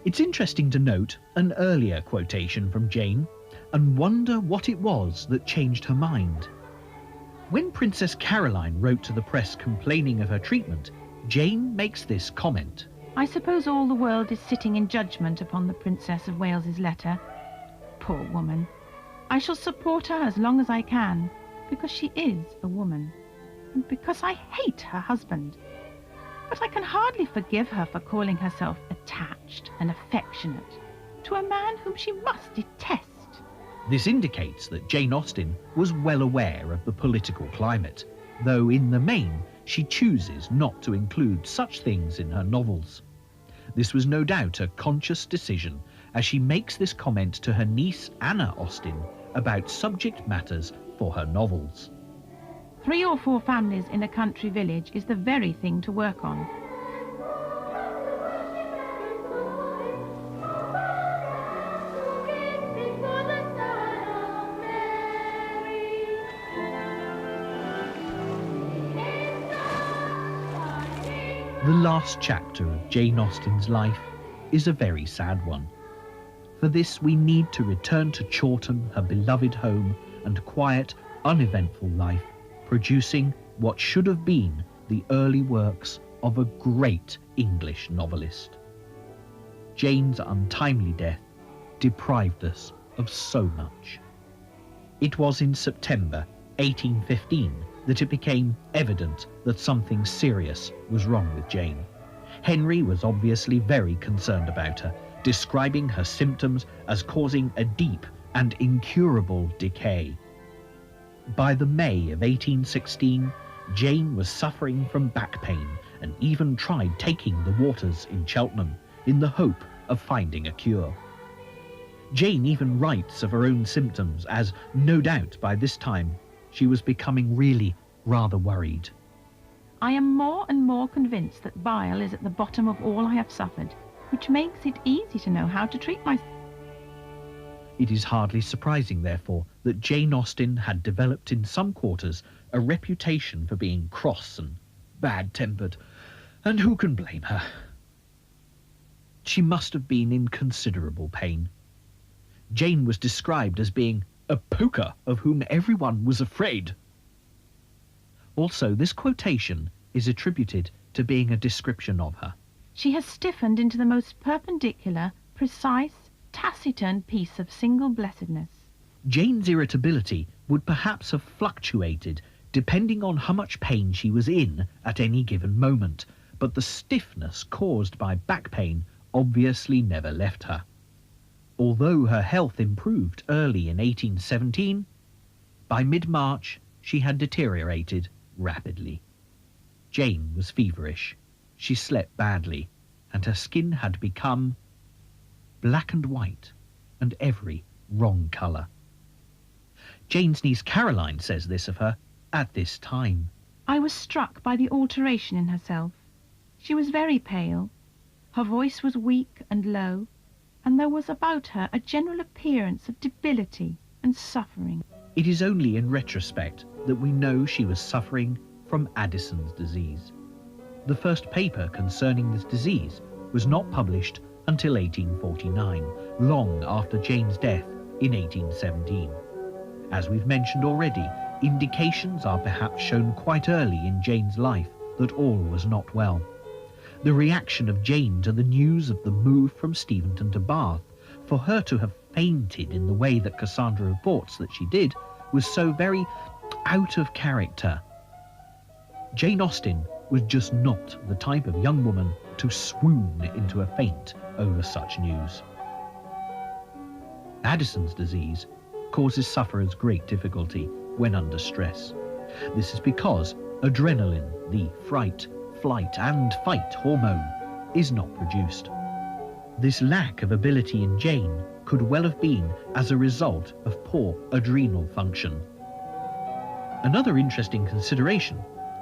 It's interesting to note an earlier quotation from Jane and wonder what it was that changed her mind. When Princess Caroline wrote to the press complaining of her treatment, Jane makes this comment. I suppose all the world is sitting in judgment upon the Princess of Wales's letter. Poor woman. I shall support her as long as I can, because she is a woman, and because I hate her husband. But I can hardly forgive her for calling herself attached and affectionate to a man whom she must detest. This indicates that Jane Austen was well aware of the political climate, though in the main she chooses not to include such things in her novels. This was no doubt a conscious decision, as she makes this comment to her niece Anna Austen about subject matters for her novels. 3 or 4 families in a country village is the very thing to work on. The last chapter of Jane Austen's life is a very sad one. For this we need to return to Chawton, her beloved home, and quiet, uneventful life, producing what should have been the early works of a great English novelist. Jane's untimely death deprived us of so much. It was in September 1815 that it became evident that something serious was wrong with Jane. Henry was obviously very concerned about her, describing her symptoms as causing a deep and incurable decay. By the May of 1816, Jane was suffering from back pain and even tried taking the waters in Cheltenham in the hope of finding a cure. Jane even writes of her own symptoms, as no doubt by this time she was becoming really rather worried. I am more and more convinced that bile is at the bottom of all I have suffered, which makes it easy to know how to treat myself. It is hardly surprising, therefore, that Jane Austen had developed in some quarters a reputation for being cross and bad-tempered, and who can blame her? She must have been in considerable pain. Jane was described as being a poker of whom everyone was afraid. Also, this quotation is attributed to being a description of her. She has stiffened into the most perpendicular, precise, taciturn piece of single blessedness. Jane's irritability would perhaps have fluctuated depending on how much pain she was in at any given moment, but the stiffness caused by back pain obviously never left her. Although her health improved early in 1817, by mid-March she had deteriorated rapidly. Jane was feverish, she slept badly, and her skin had become black and white and every wrong colour. Jane's niece Caroline says this of her at this time. I was struck by the alteration in herself. She was very pale, her voice was weak and low, and there was about her a general appearance of debility and suffering. It is only in retrospect that we know she was suffering from Addison's disease. The first paper concerning this disease was not published until 1849, long after Jane's death in 1817. As we've mentioned already, indications are perhaps shown quite early in Jane's life that all was not well. The reaction of Jane to the news of the move from Steventon to Bath, for her to have fainted in the way that Cassandra reports that she did, was so very out of character. Jane Austen was just not the type of young woman to swoon into a faint over such news. Addison's disease causes sufferers great difficulty when under stress. This is because adrenaline, the fright, flight and fight hormone, is not produced. This lack of ability in Jane could well have been as a result of poor adrenal function. Another interesting consideration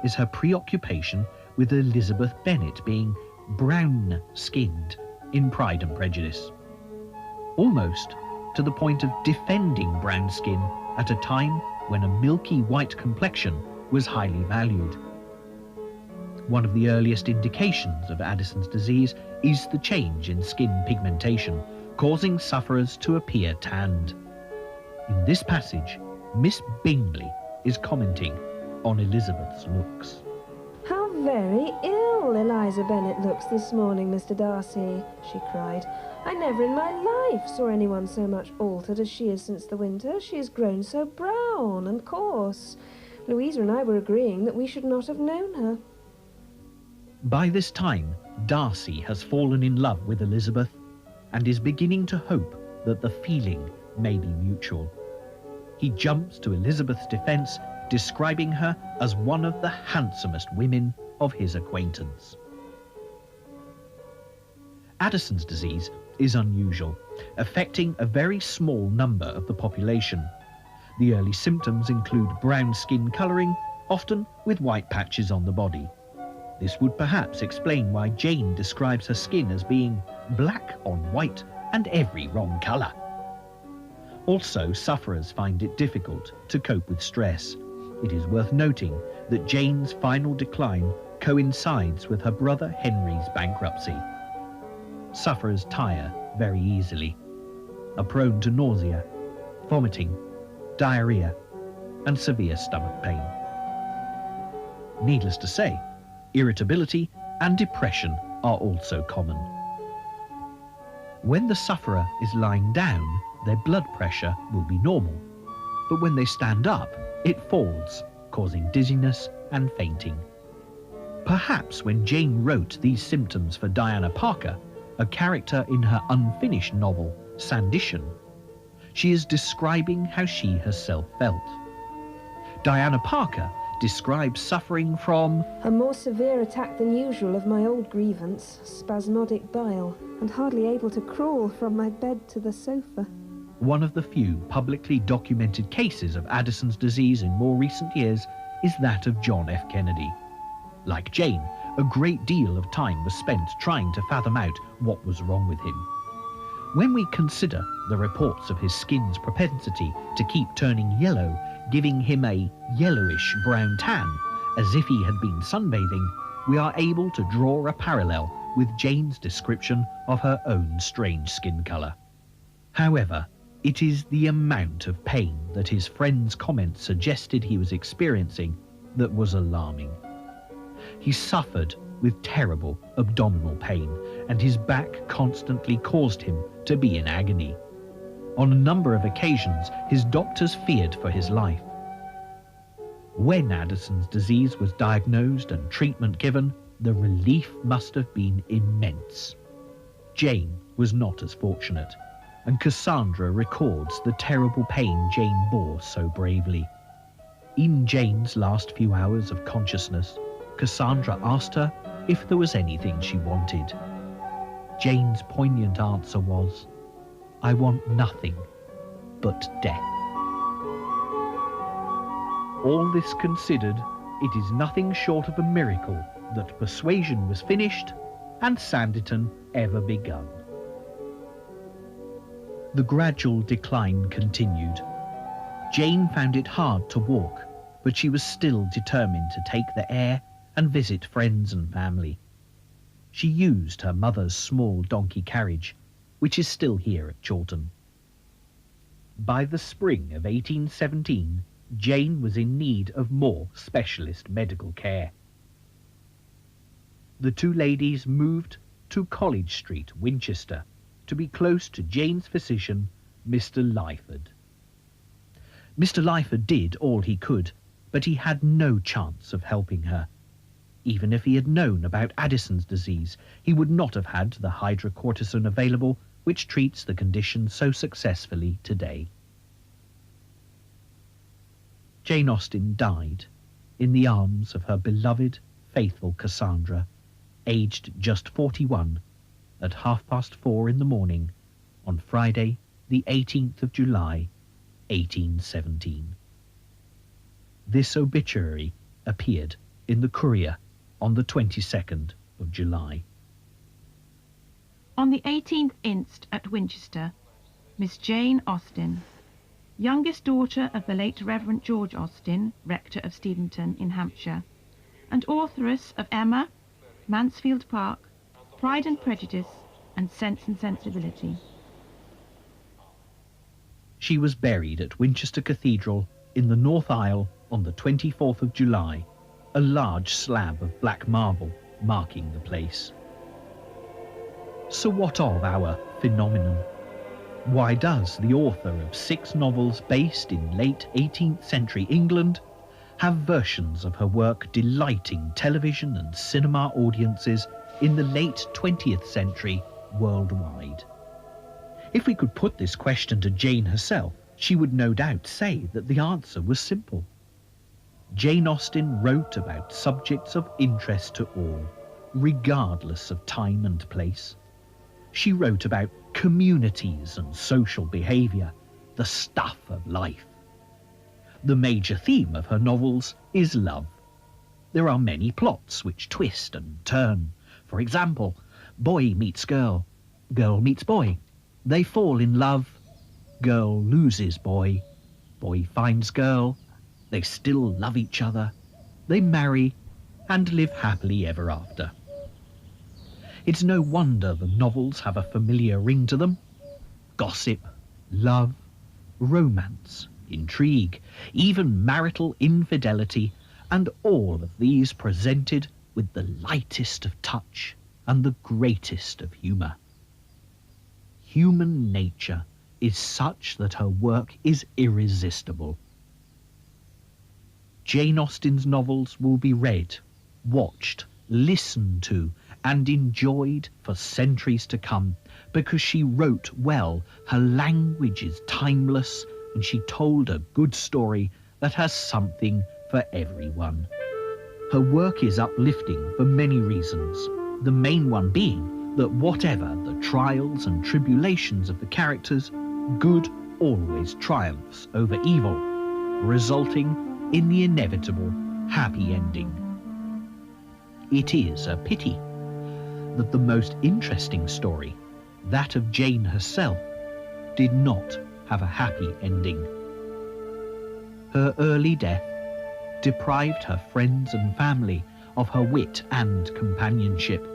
is her preoccupation with Elizabeth Bennet being brown-skinned in Pride and Prejudice, almost to the point of defending brown skin at a time when a milky white complexion was highly valued. One of the earliest indications of Addison's disease is the change in skin pigmentation, causing sufferers to appear tanned. In this passage, Miss Bingley is commenting on Elizabeth's looks. "How very ill Eliza Bennet looks this morning, Mr. Darcy," she cried. "I never in my life saw anyone so much altered as she is since the winter. She has grown so brown and coarse. Louisa and I were agreeing that we should not have known her." By this time, Darcy has fallen in love with Elizabeth and is beginning to hope that the feeling may be mutual. He jumps to Elizabeth's defence, describing her as one of the handsomest women of his acquaintance. Addison's disease is unusual, affecting a very small number of the population. The early symptoms include brown skin colouring, often with white patches on the body. This would perhaps explain why Jane describes her skin as being black on white and every wrong colour. Also, sufferers find it difficult to cope with stress. It is worth noting that Jane's final decline coincides with her brother Henry's bankruptcy. Sufferers tire very easily, are prone to nausea, vomiting, diarrhea, and severe stomach pain. Needless to say, irritability and depression are also common. When the sufferer is lying down, their blood pressure will be normal, but when they stand up, it falls, causing dizziness and fainting. Perhaps when Jane wrote these symptoms for Diana Parker, a character in her unfinished novel, Sanditon, she is describing how she herself felt. Diana Parker describes suffering from "A more severe attack than usual of my old grievance, spasmodic bile, and hardly able to crawl from my bed to the sofa." One of the few publicly documented cases of Addison's disease in more recent years is that of John F. Kennedy. Like Jane, a great deal of time was spent trying to fathom out what was wrong with him. When we consider the reports of his skin's propensity to keep turning yellow, giving him a yellowish brown tan, as if he had been sunbathing, we are able to draw a parallel with Jane's description of her own strange skin colour. However, it is the amount of pain that his friend's comments suggested he was experiencing that was alarming. He suffered with terrible abdominal pain, and his back constantly caused him to be in agony. On a number of occasions, his doctors feared for his life. When Addison's disease was diagnosed and treatment given, the relief must have been immense. Jane was not as fortunate, and Cassandra records the terrible pain Jane bore so bravely. In Jane's last few hours of consciousness, Cassandra asked her if there was anything she wanted. Jane's poignant answer was, "I want nothing but death." All this considered, it is nothing short of a miracle that Persuasion was finished and Sanditon ever begun. The gradual decline continued. Jane found it hard to walk, but she was still determined to take the air and visit friends and family. She used her mother's small donkey carriage, which is still here at Chawton. By the spring of 1817, Jane was in need of more specialist medical care. The two ladies moved to College Street, Winchester, to be close to Jane's physician, Mr. Lyford. Mr. Lyford did all he could, but he had no chance of helping her. Even if he had known about Addison's disease, he would not have had the hydrocortisone available, which treats the condition so successfully today. Jane Austen died in the arms of her beloved, faithful Cassandra, aged just 41, at 4:30 in the morning on Friday, the 18th of July, 1817. This obituary appeared in the Courier on the 22nd of July. On the 18th inst. at Winchester, Miss Jane Austen, youngest daughter of the late Reverend George Austen, rector of Steventon in Hampshire, and authoress of Emma, Mansfield Park, Pride and Prejudice, and Sense and Sensibility. She was buried at Winchester Cathedral in the North Aisle on the 24th of July, a large slab of black marble marking the place. So what of our phenomenon? Why does the author of 6 novels based in late 18th century England have versions of her work delighting television and cinema audiences in the late 20th century worldwide? If we could put this question to Jane herself, she would no doubt say that the answer was simple. Jane Austen wrote about subjects of interest to all, regardless of time and place. She wrote about communities and social behaviour, the stuff of life. The major theme of her novels is love. There are many plots which twist and turn. For example, boy meets girl, girl meets boy. They fall in love, girl loses boy, boy finds girl, they still love each other, they marry and live happily ever after. It's no wonder the novels have a familiar ring to them. Gossip, love, romance, intrigue, even marital infidelity, and all of these presented with the lightest of touch and the greatest of humour. Human nature is such that her work is irresistible. Jane Austen's novels will be read, watched, listened to, and enjoyed for centuries to come, because she wrote well, her language is timeless, and she told a good story that has something for everyone. Her work is uplifting for many reasons, the main one being that whatever the trials and tribulations of the characters, good always triumphs over evil, resulting in the inevitable happy ending. It is a pity that the most interesting story, that of Jane herself, did not have a happy ending. Her early death deprived her friends and family of her wit and companionship.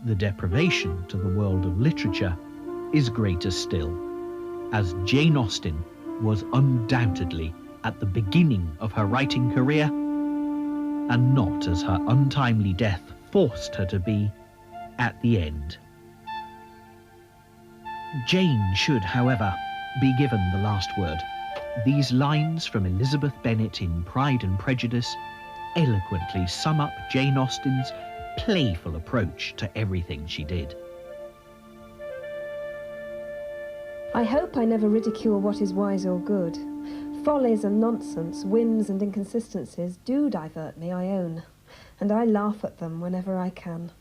The deprivation to the world of literature is greater still, as Jane Austen was undoubtedly at the beginning of her writing career, and not as her untimely death forced her to be at the end. Jane should, however, be given the last word. These lines from Elizabeth Bennet in Pride and Prejudice eloquently sum up Jane Austen's playful approach to everything she did. I hope I never ridicule what is wise or good. Follies and nonsense, whims and inconsistencies do divert me, I own, and I laugh at them whenever I can.